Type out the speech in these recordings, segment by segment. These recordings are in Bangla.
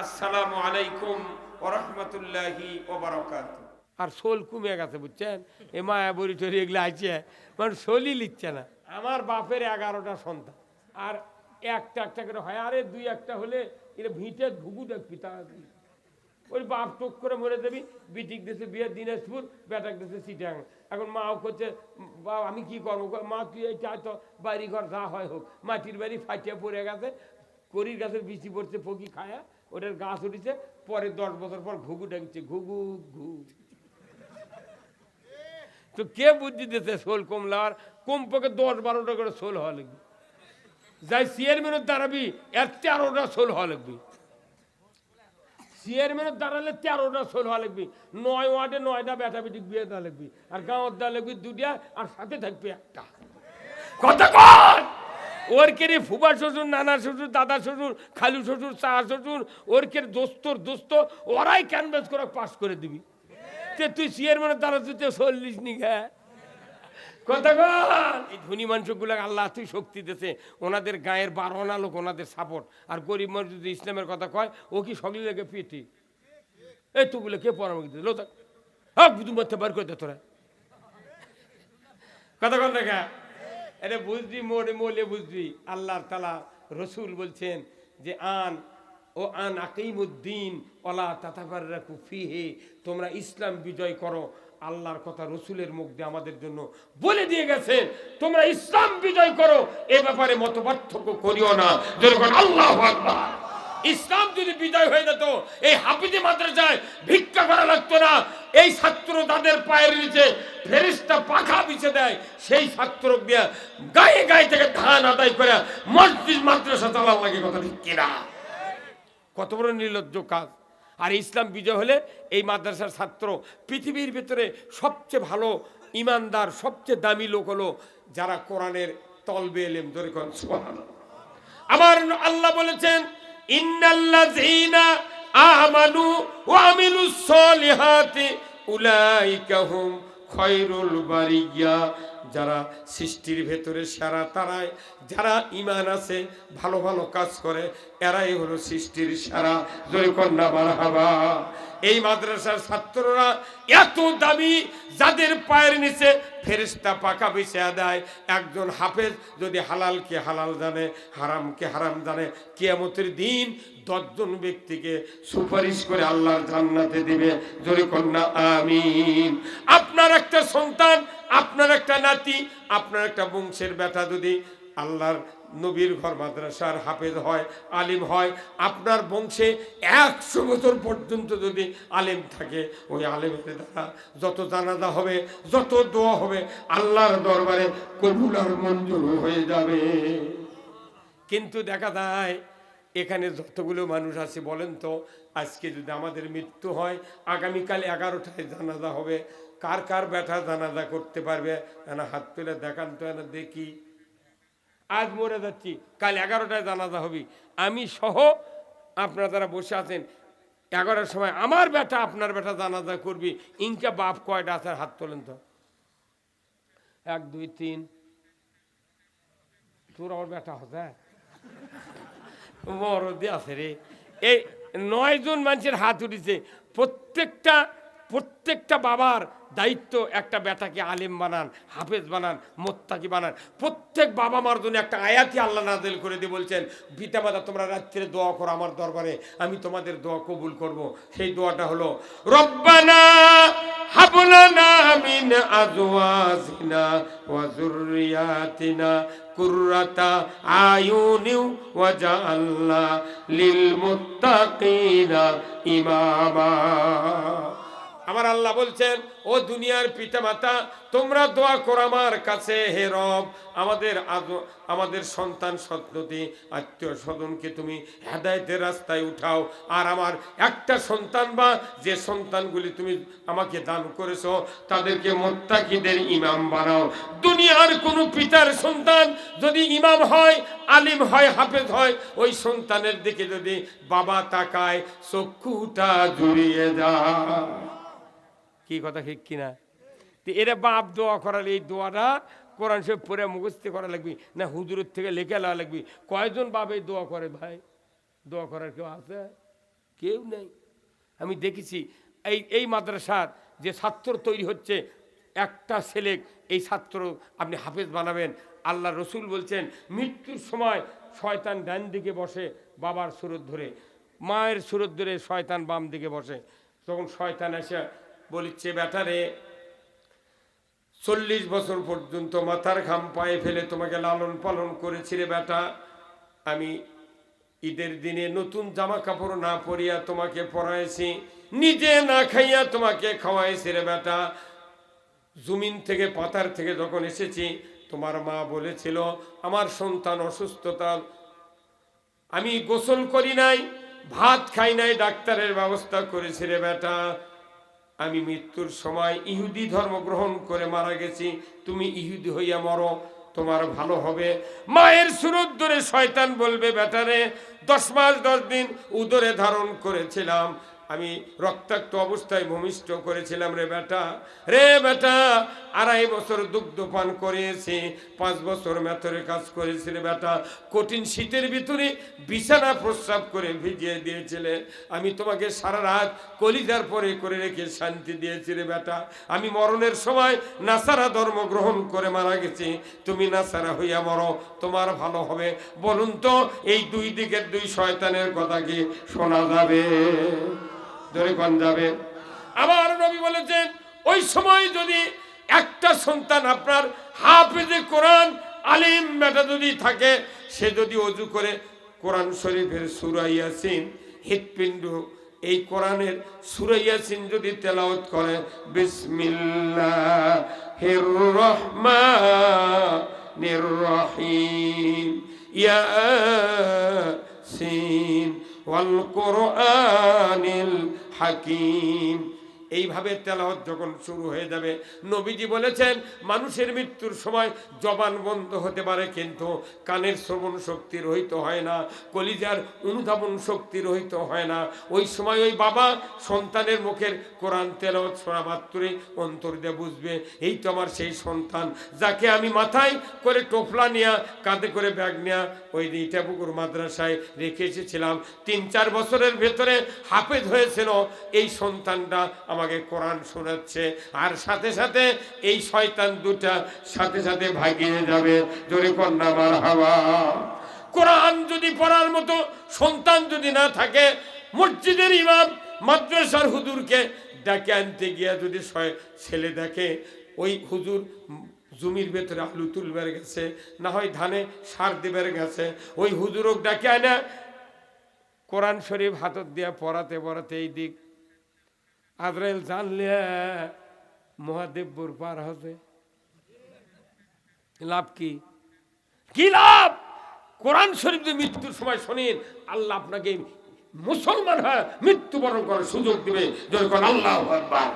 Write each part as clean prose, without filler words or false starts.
আসসালামু আলাইকুম ওয়া রাহমাতুল্লাহি ওয়া বারাকাতুহু। আর সোল কমে গেছে বুঝছেন, এ মায়া বড়ি টরি এগুলো আছে, মানে সোলই লিখছে না। আমার বাপের 11টা সন্তান, আর একটা একটা করে হয়, আরে দুই একটা হলে এটা ভিটে ঘুঘু দেখবি তাড়াতাড়ি। ওই বাপ টুক করে মরে দেবি, বিটিক দেশে বিয়ে দিনাজপুর, বেটাক দেশে চিটাং। এখন মাও করছে, বাবা আমি কি করবো, মা তুই এই চাই তো বাড়ি ঘর যা হয় হোক, মাটির বাড়ি ফাটিয়ে পড়ে গেছে, করির গাছের বিচি পড়ছে, পকি খায়া ওটার গাছ উঠেছে, পরে 10 বছর পর ঘুঘু ডাকছে, ঘুঘু ঘু। তো কে বুদ্ধি দিতে সোল কমলার? কমপক্ষে 10-12টা করে সোল হওয়া লাগবে, যাই চেয়ারম্যানের দাঁড়াবি এর 13টা সোল হওয়া লাগবে, চেয়ারম্যানের দাঁড়ালে 13টা সোল হওয়া লাগবে, 9 ওয়ার্ডে 9টা বেটা বেটি বিয়ে দেওয়া লাগবে, আর গাঁৱত দেওয়া লাগবে 2টা, আর সাথে থাকবে একটা। কথা কর, ওর কে রে ফুবা শ্বশুর, নানা শ্বশুর, দাদা শ্বশুর, খালু শ্বশুর, চাচা শ্বশুর, ওর কে দোস্তর দোস্ত, ওরাই ক্যানভাস করে পাস করে দিবি। তে তুই চেয়ারম্যানের দাঁড়াতে তুই চল্লিশ নি গা। কথা কর, এই ধনী মানুষগুলো আল্লাহ তুই শক্তি দিয়েছে, ওনাদের গায়ের 12 আনা লোক ওনাদের সাপোর্ট, আর গরিব মানুষ যদি ইসলামের কথা কয় ও কি সকলে লেগে পেটি। এই তুগুলো কে পরামর্শ দিতে লো থাক, হ্যাঁ বুধু মারতে বার করে দে তোরা। কথা কর দেখা, এটা বুঝবি মোড়ে মোলে বুঝবি। আল্লাহ তাআলা রসুল বলছেন যে আন আকিমুদ্দিন ওয়ালা তাতাফাররাকু ফিহি, তোমরা ইসলাম বিজয় করো। আল্লাহর কথা রসুলের মুখ দিয়ে আমাদের জন্য বলে দিয়ে গেছেন, তোমরা ইসলাম বিজয় করো, এ ব্যাপারে মতপার্থক্য করিও না। যখন আল্লাহু আকবার, ইসলাম যদি বিজয় হয়ে যেত, এই হাফিজি মাদ্রাসায় ভিক্ষা করা লাগতো না। এই ছাত্র তাদের পায়ের নিচে ফেরেশতা পাখা বিছে দেয়, সেই ছাত্র দিয়ে গায়ে গায়ে থেকে ধান আদায় করে মসজিদ মাদ্রাসা চালার লাগে। কথা ঠিক কিনা? কত বড় নির্লজ্জ কাজ। আর ইসলাম বিজয় হলে এই মাদ্রাসার ছাত্র পৃথিবীর ভিতরে সবচেয়ে ভালো ইমানদার, সবচেয়ে দামি লোক হলো যারা কোরআনের তলবে এলেম। ধরে কোন সুবহানাল্লাহ। আমার আল্লাহ বলেছেন, ইন্নাল্লাযীনা আমানু ওয়া আমিলুস সলিহাতি উলাইকা হুম খায়রুল বারিয়া, যারা সৃষ্টির ভেতরে সেরা তারাই, যারা ঈমান আছে, ভালো ভালো কাজ করে, এরাই হলো সৃষ্টির সেরা। জয় কন্যা মারহাবা। এই মাদ্রাসার ছাত্ররা এত দামি, যাদের পায়ের নিচে ফেরেশতা পাকা বিছিয়ে দেয়। একজন হাফেজ যদি হালালকে হালাল জানে, হারামকে হারাম জানে, কিয়ামতের দিন 10 জন ব্যক্তিকে সুপারিশ করে আল্লাহর জান্নাতে দিবে। জোরে কন্যা আমিন। আপনার একটা সন্তান, আপনার একটা নাতি, আপনার একটা বংশের বেটা যদি আল্লাহর নবীর ঘর মাদ্রাসার হাফেজ হয়, আলিম হয়, আপনার বংশে 100 বছর পর্যন্ত যদি আলেম থাকে, ওই আলেমের দ্বারা যত জানাজা হবে, যত দোয়া হবে, আল্লাহর দরবারে কবুল আর মঞ্জুর হয়ে যাবে। কিন্তু দেখা যায় এখানে যতগুলো মানুষ আছে বলেন তো, আজকে যদি আমাদের মৃত্যু হয়, আগামীকাল 11টায় জানাজা হবে, কার কার বেটা জানাজা করতে পারবে? না হাত তুলে দেখান তো, না দেখি। আজ মরে যাচ্ছি, কাল 11টায় জানাজা হবে, আমি সহ আপনারা যারা বসে আছেন, 11টার সময় আমার বেটা আপনার বেটা জানাজা করবি। ইনকা বাপ কয়টা আছে? হাত তোলেন তো। 1 2 3। তোর আমার বেটা হচ্ছে মরদে আছে রে। এই 9 জন মানুষের হাত উঠেছে। প্রত্যেকটা বাবার দায়িত্ব একটা বেটাকে আলেম বানান, হাফেজ বানান, মোত্তাকি বানান। প্রত্যেক বাবা মার জন্য একটা আয়াতি আল্লাহ নাযিল করে দিয়ে বলছেন, পিতামাতা তোমরা রাত্রে দোয়া করো আমার দরবারে, আমি তোমাদের দোয়া কবুল করব। সেই দোয়াটা হলো, রব্বানা হাব লানা মিন আজওয়াজিনা ওয়া যুররিয়াতিনা কুররাতা আয়ুনি ওয়াজআলনা লিল মুত্তাকিনা ইমামা। আমার আল্লাহ বলছেন, ও দুনিয়ার পিতামাতা, তোমরা দোয়া করো আমার কাছে, হে রব, আমাদের সন্তান সন্ততি আত্মীয় স্বজনকে তুমি হেদায়েতের রাস্তায় উঠাও, আর আমার একটা সন্তান বা যে সন্তানগুলি তুমি আমাকে দান করেছো তাদেরকে মুত্তাকিদের ইমাম বানাও। দুনিয়ার কোনো পিতার সন্তান যদি ইমাম হয়, আলিম হয়, হাফেজ হয়, ওই সন্তানের দিকে যদি বাবা তাকায়, চক্ষুটা জুড়িয়ে যায়। কি কথা ঠিক কিনা? এরা বাপ দোয়া করার, এই দোয়াটা কোরআন শরীফ পড়ে মুখস্থ করা লাগবে না হুজুরের থেকে লেখা লওয়া লাগবে? কয়জন বাপ এই দোয়া করে ভাই? দোয়া করার কেউ আছে? কেউ নেই। আমি দেখেছি এই মাদ্রাসার যে ছাত্র তৈরি হচ্ছে, একটা ছেলে এই ছাত্র আপনি হাফেজ বানাবেন। আল্লাহ রসুল বলছেন মৃত্যুর সময় শয়তান ডান দিকে বসে বাবার সুরত ধরে, মায়ের সুরত ধরে শয়তান বাম দিকে বসে। তখন শয়তান এসে বলিচ্ছে, বেটারে 40 বছর পর্যন্ত মাথার ঘাম পায়ে ফেলে তোমাকে লালন পালন করেছি রে বেটা। আমি ঈদের দিনে নতুন জামা কাপড় না পরিয়া তোমাকে পরাইছি, নিজে না খাইয়া তোমাকে খাওয়াইছি রে বেটা। জমিন থেকে পাতার থেকে যখন এসেছি তোমার মা বলেছিল আমার সন্তান অসুস্থতা, আমি গোসল করি নাই, ভাত খাই নাই, ডাক্তারের ব্যবস্থা করেছি রে বেটা। আমি মৃত্যুর সময় ইহুদি ধর্ম গ্রহণ করে মারা গেছি, তুমি ইহুদি হইয়া মরো, তোমার ভালো হবে। মায়ের সুরত ধরে শয়তান বলবে, বেটারে 10 মাস 10 দিন উদরে ধারণ করেছিলাম, আমি রক্তাক্ত অবস্থায় ভূমিষ্ঠ করেছিলাম রে বেটা। রে বেটা 2.5 বছর দুগ্ধ পান করিয়েছি, 5 বছর মেথরে কাজ করেছি রে বেটা। কঠিন শীতের ভিতরে বিছানা প্রস্রাব করে ভিজিয়ে দিয়েছিলে, আমি তোমাকে সারা রাত কলিজার পরে করে রেখে শান্তি দিয়েছি রে বেটা। আমি মরণের সময় নাসারা ধর্ম গ্রহণ করে মারা গেছি, তুমি নাসারা হইয়া মরো, তোমার ভালো হবে। বলুন তো এই দুই দিকের দুই শয়তানের কথা কি শোনা যাবে? ধরে কোন যাবে? আমার নবী বলেছেন ওই সময় যদি একটা সন্তান আপনার হাফেজে কোরআন আলিম বেটা যদি থাকে, সে যদি ওযু করে কোরআন শরীফের সূরা ইয়াসিন হৃৎপিণ্ড এই কোরআনের সূরা ইয়াসিন যদি তেলাওয়াত করে, বিসমিল্লাহির রহমানির রহিম ইয়াসিন ওয়াল কোরআনিল হাকিম, এইভাবে তেলাওয়াত যখন শুরু হয়ে যাবে, নবীজি বলেছেন মানুষের মৃত্যুর সময় জবান বন্ধ হতে পারে কিন্তু কানের শ্রবণ শক্তি রহিত হয় না, কলিজার অনুধাবন শক্তি রহিত হয় না। ওই সময় ওই বাবা সন্তানের মুখের কোরআন তেলাওয়াত শোনা মাত্রই অন্তর দিয়ে বুঝবে এই তো আমার সেই সন্তান, যাকে আমি মাথায় করে টোপলা নিয়ে কাঁধে করে ব্যাগ নিয়ে ওই ইটাপুকুর মাদ্রাসায় রেখে এসেছিলাম, 3-4 বছরের ভেতরে হাফেজ হয়েছিল, এই সন্তানটা আমাকে কোরআন শোনাচ্ছে। আর সাথে সাথে এই শয়তান দুটা সাথে সাথে ভাগিয়ে যাবে। জোরে কন্যা মারহাবা। কোরআন যদি পড়ার মতো সন্তান যদি না থাকে, মসজিদের ইমাম মাদ্রাসার হুজুরকে ডেকে আনতে গিয়া যদি ছেলে দেখে ওই হুজুর জমির ভেতরে আলু তুলবার গেছে, না হয় ধানে সার দেবার গেছে, ওই হুজুরক ডেকে আনে কোরআন শরীফ হাতত দিয়া পড়াতে পড়াতে এই দিক আজরাইল জানলে মহাদেবপুর পার হতে লাভ কি? কি লাভ? কোরআন শরীফ যদি মৃত্যুর সময় শোনেন, আল্লাহ আপনাকে মুসলমান হয় মৃত্যুবরণ করার সুযোগ দিবে। যখন আল্লাহু আকবার।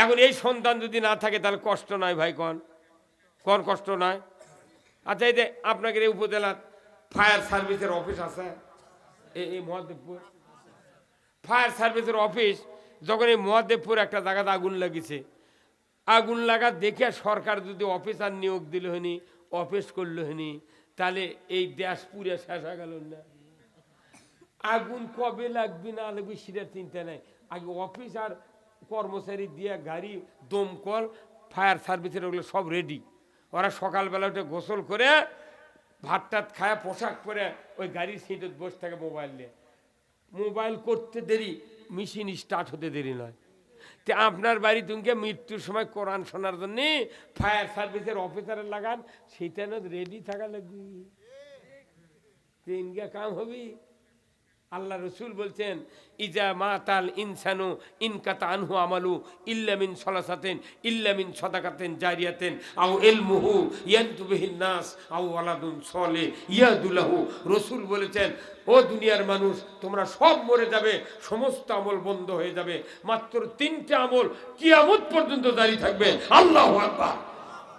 এখন এই সন্তান যদি না থাকে তাহলে কষ্ট নয় ভাই? কোন কষ্ট নয়? আচ্ছা, এই যে আপনাকে এই উপজেলার ফায়ার সার্ভিসের অফিস আছে এই মহাদেবপুর, ফায়ার সার্ভিসের অফিস, যখন এই মহাদেবপুর একটা জায়গাতে আগুন লাগিয়েছে, আগুন লাগা দেখে সরকার যদি অফিসার নিয়োগ দিল হয়নি, অফিস করলো হয়নি, তাহলে এই দেশ পুরে শেষ হয়ে গেল না? আগুন কবে লাগবে না লাগবে সেটা চিন্তা নেই, আগে অফিস আর কর্মচারী দিয়ে গাড়ি, দমকল, ফায়ার সার্ভিসের ওগুলো সব রেডি। ওরা সকালবেলা উঠে গোসল করে ভাত টাত খায় পোশাক পরে ওই গাড়ির সিটে বসে থাকে মোবাইল নিয়ে। মোবাইল করতে দেরি, মেশিন স্টার্ট হতে দেরি নয়। তো আপনার বাড়ি তুমি মৃত্যুর সময় কোরআন শোনার জন্য ফায়ার সার্ভিসের অফিসারের লাগান, সেটা না রেডি থাকা লাগবে, তিনগা কাম হবি। আল্লাহ রসুল বলছেন ইজা মাতাল ইনসানু ইনকাতা আনহু আমালু ইল্লা মিন সলাসাতিন ইল্লা মিন সাদাকাতিন জারিয়াতিন আও ইলমুহু ইয়ানতুবিহিন নাস আও ওয়ালাদুন সলিহ ইয়াদুলাহু। রসুল বলেছেন ও দুনিয়ার মানুষ, তোমরা সব মরে যাবে, সমস্ত আমল বন্ধ হয়ে যাবে, মাত্র 3টে আমল কিয়ামত পর্যন্ত জারি থাকবে। আল্লাহু আকবার।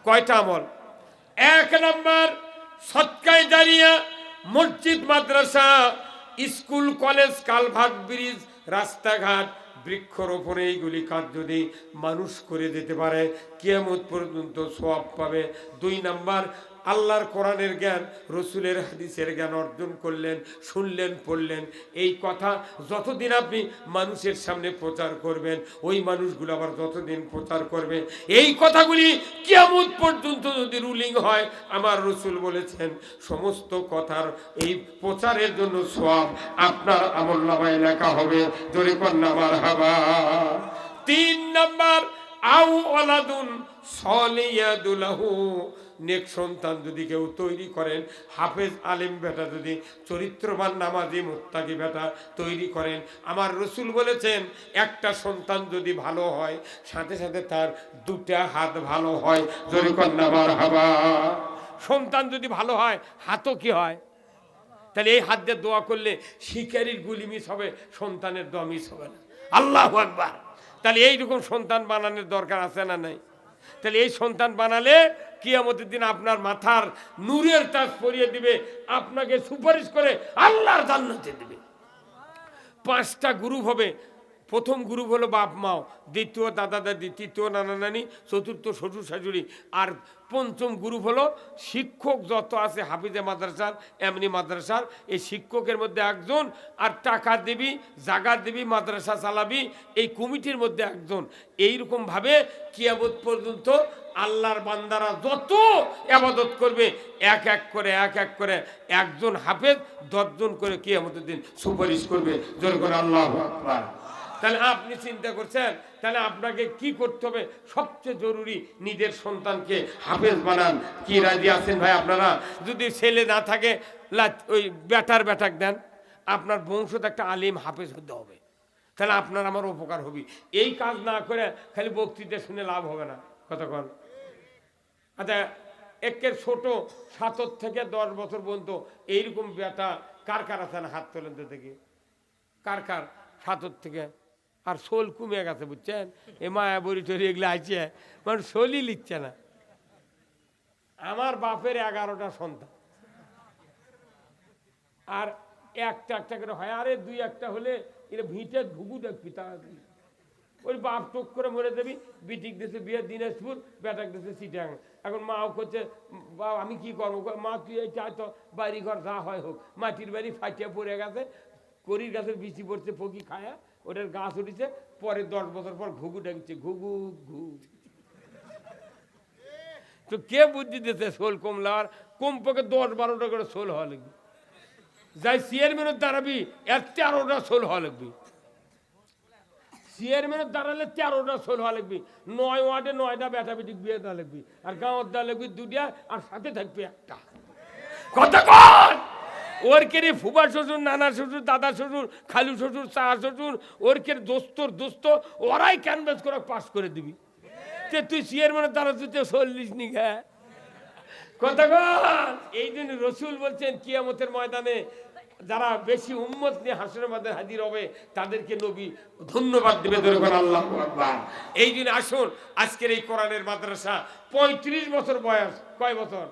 কয়টা আমল? 1 নাম্বার সদকায়ে জারিয়া, মসজিদ মাদ্রাসা, স্কুল কলেজ, কালভার্ট, ব্রিজ, রাস্তাঘাট, বৃক্ষরোপণ, এইগুলি কাজ যদি মানুষ করে দিতে পারে কিয়ামত পর্যন্ত সওয়াব পাবে। 2 নাম্বার আল্লাহর কোরআনের জ্ঞান, রসুলের হাদিসের জ্ঞান অর্জন করলেন, শুনলেন, পড়লেন। এই কথা যতদিন আপনি মানুষের সামনে প্রচার করবেন, ওই মানুষগুলো আবার যতদিন প্রচার করবে, এই কথাগুলি কিয়ামত পর্যন্ত যদি রুলিং হয়, আমার রসুল বলেছেন সমস্ত কথার এই প্রচারের জন্য সওয়াব আপনার আমলনামায় লেখা হবে। জোরে কন্যা মারহাবা। 3 নাম্বার, আউ ওয়ালাদুন সলিয়াদুলাহু, নেক সন্তান যদি কেউ তৈরি করেন, হাফেজ আলেম বেটা যদি চরিত্রবান নামাজি মুত্তাকি বেটা তৈরি করেন, আমার রসুল বলেছেন একটা সন্তান যদি ভালো হয়, সাথে সাথে তার 2টা হাত ভালো হয়। জোরে কন্যা মারহাবা। সন্তান যদি ভালো হয়, হাতও কি হয়? তাহলে এই হাত দিয়ে দোয়া করলে শিকারির গুলি মিস হবে, সন্তানের দোয়া মিস হবে না। আল্লাহু আকবার। তাহলে এইরকম সন্তান বানানোর দরকার আছে না নাই? তাহলে এই সন্তান বানালে কিয়ামতের দিন আপনার মাথার নূরের তাজ পরিয়ে দিবে, আপনাকে সুপারিশ করে আল্লাহর জান্নাতে দিবে। 5টা গ্রুপ হবে। প্রথম গ্রুপ হলো বাপ মাও, দ্বিতীয় দাদা দাদি, তৃতীয় নানা নানি, চতুর্থ শ্বশুর শাশুড়ি, আর 5ম গ্রুপ হলো শিক্ষক যত আছে হাফিজে মাদ্রাসার, এমনি মাদ্রাসার। এই শিক্ষকের মধ্যে একজন, আর টাকা দিবি, জায়গা দিবি, মাদ্রাসা চালাবি, এই কমিটির মধ্যে একজন। এইরকমভাবে কিয়ামত পর্যন্ত আল্লাহর বান্দারা যত ইবাদত করবে, এক এক করে একজন হাফেজ 10 জন করে কিয়ামতের দিন সুপারিশ করবে। জোরে করে আল্লাহু আকবার। তাহলে আপনি চিন্তা করছেন, তাহলে আপনাকে কি করতে হবে? সবচেয়ে জরুরি, নিজের সন্তানকে হাফেজ বানান। কি রাজি আছেন ভাই আপনারা? যদি ছেলে না থাকে, ওই বেটাক দেন, আপনার বংশতে একটা আলিম হাফেজ হতে হবে। তাহলে আপনার আমার উপকার হবে। এই কাজ না করে খালি বক্তৃতা শুনে লাভ হবে না। কতক্ষণ? আচ্ছা, একের ছোট 7 থেকে 10 বছর পর্যন্ত এইরকম বেটা কার আছে না? হাত তোলেন তো দেখি। কার 7 থেকে? আর শোল কমে গেছে, বুঝছেন? এ মায়া বড়ি টরি এগুলো আছে, মানে শোলই লিখছে না। আমার বাপের 11টা সন্তান, আর একটা করে হয়। আরে 2-1টা হলে এটা ভিটে ঘুঘু দেখবি, তা ওই বাপ টুক করে মরে দেবি। বিটিক দেশে বিয়ে দিনাজপুর, বেটাক দেশে চিটাং। এখন মাও করছে, আমি কি করবো? মা তুই এই চাই তো বাড়ি ঘর যা হয় হোক, মাটির বাড়ি ফাটিয়ে পড়ে গেছে, করির গাছের বিচি পড়ছে, ফকি খায়া ওটার গাছ উঠেছে। পরে 10 বছর পর ঘুঘু ডাকছে, ঘুঘু ঘু। তো কে বুদ্ধি দিতে? শোল কমলার কমপক্ষে 10-12টা করে শোল হওয়া লাগবে। যাই চেয়ারম্যানের দাঁড়াবি, এর 13টা শোল হওয়া লাগবে। চেয়ারম্যানের দাঁড়ালে 13টা শোল হওয়া লাগবে। 9 ওয়ার্ডে 9টা বেটা বেটি বিয়ে দেওয়া লাগবে, আর গাঁৱত দেওয়া লাগবে 2টা, আর সাথে থাকবে একটা। কতক্ষণ? ওর কেরে ফুবা শ্বশুর, নানা শ্বশুর, দাদা শ্বশুর, খালু শ্বশুর, চা শ্বশুর, ওর কের দোস্ত, ওরাই ক্যানভাস করে পাস করে দিবি। তুই চেয়ারম্যানের দ্বারা তুই 40 নি গা। কতক্ষণ? এই জন্য রসুল বলছেন কিয়ামতের ময়দানে যারা বেশি উম্মত নিয়ে হাসরের মাঝে হাজির হবে, তাদেরকে নবী ধন্যবাদ দেবে। আল্লাহু আকবার। এই জন্য আসুন, আজকের এই কোরআনের মাদ্রাসা 35 বছর বয়স। কয় বছর?